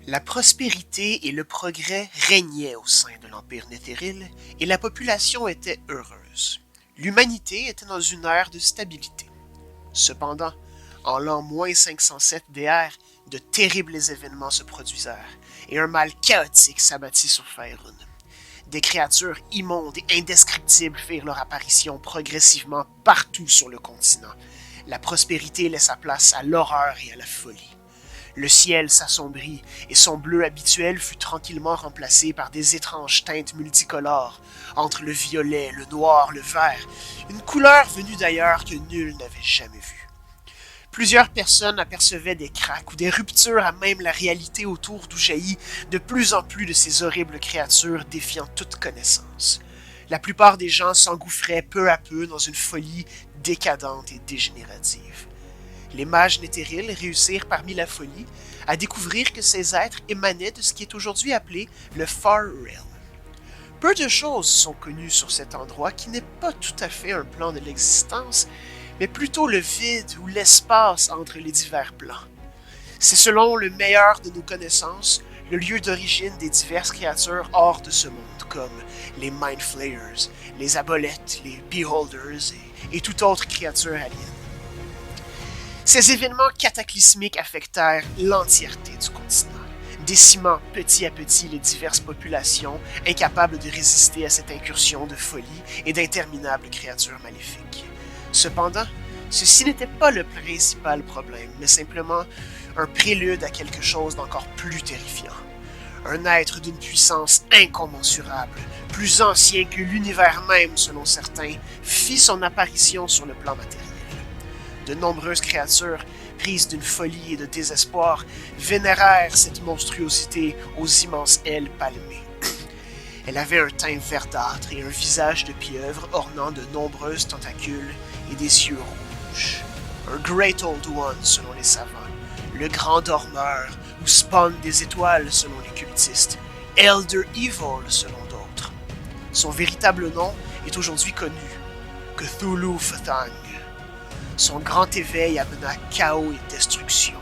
La prospérité et le progrès régnaient au sein de l'Empire Netheril et la population était heureuse. L'humanité était dans une ère de stabilité. Cependant, en l'an-507 DR, de terribles événements se produisirent et un mal chaotique s'abattit sur Faerun. Des créatures immondes et indescriptibles firent leur apparition progressivement partout sur le continent. La prospérité laissa place à l'horreur et à la folie. Le ciel s'assombrit et son bleu habituel fut tranquillement remplacé par des étranges teintes multicolores, entre le violet, le noir, le vert, une couleur venue d'ailleurs que nul n'avait jamais vue. Plusieurs personnes apercevaient des craques ou des ruptures à même la réalité autour d'où jaillit de plus en plus de ces horribles créatures défiant toute connaissance. La plupart des gens s'engouffraient peu à peu dans une folie décadente et dégénérative. Les mages Netheril réussirent parmi la folie à découvrir que ces êtres émanaient de ce qui est aujourd'hui appelé le Far Realm. Peu de choses sont connues sur cet endroit qui n'est pas tout à fait un plan de l'existence, mais plutôt le vide ou l'espace entre les divers plans. C'est selon le meilleur de nos connaissances le lieu d'origine des diverses créatures hors de ce monde, comme les Mind Flayers, les Aboleths, les Beholders et toute autre créature alien. Ces événements cataclysmiques affectèrent l'entièreté du continent, décimant petit à petit les diverses populations incapables de résister à cette incursion de folie et d'interminables créatures maléfiques. Cependant, ceci n'était pas le principal problème, mais simplement un prélude à quelque chose d'encore plus terrifiant. Un être d'une puissance incommensurable, plus ancien que l'univers même selon certains, fit son apparition sur le plan matériel. De nombreuses créatures, prises d'une folie et de désespoir, vénérèrent cette monstruosité aux immenses ailes palmées. Elle avait un teint verdâtre et un visage de pieuvre ornant de nombreuses tentacules et des yeux rouges. Un Great Old One selon les savants, le Grand Dormeur ou Spawn des étoiles selon les cultistes, Elder Evil selon d'autres. Son véritable nom est aujourd'hui connu, Cthulhu Fthang. Son grand éveil amena chaos et destruction,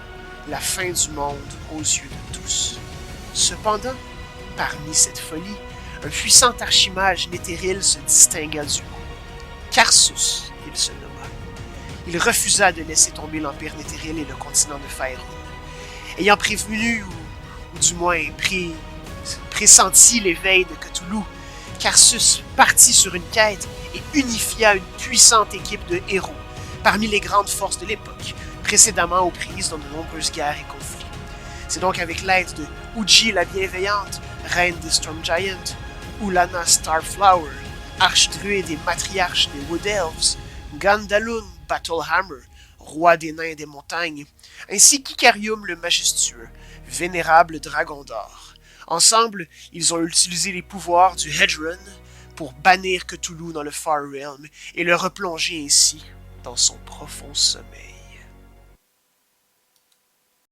la fin du monde aux yeux de tous. Cependant, parmi cette folie, un puissant archimage Netheril se distingua du lot. Karsus, il se nomma. Il refusa de laisser tomber l'Empire Netheril et le continent de Faerun. Ayant prévenu, ou du moins pressenti l'éveil de Cthulhu, Karsus partit sur une quête et unifia une puissante équipe de héros parmi les grandes forces de l'époque, précédemment aux prises dans de nombreuses guerres et conflits. C'est donc avec l'aide de Uji la Bienveillante, reine des Storm Giants, Ulana Starflower, archdruide et matriarche des Wood Elves, Gandalun Battlehammer, roi des nains des montagnes, ainsi qu'Icarium le Majestueux, vénérable dragon d'or. Ensemble, ils ont utilisé les pouvoirs du Hedron pour bannir Cthulhu dans le Far Realm et le replonger ainsi dans son profond sommeil.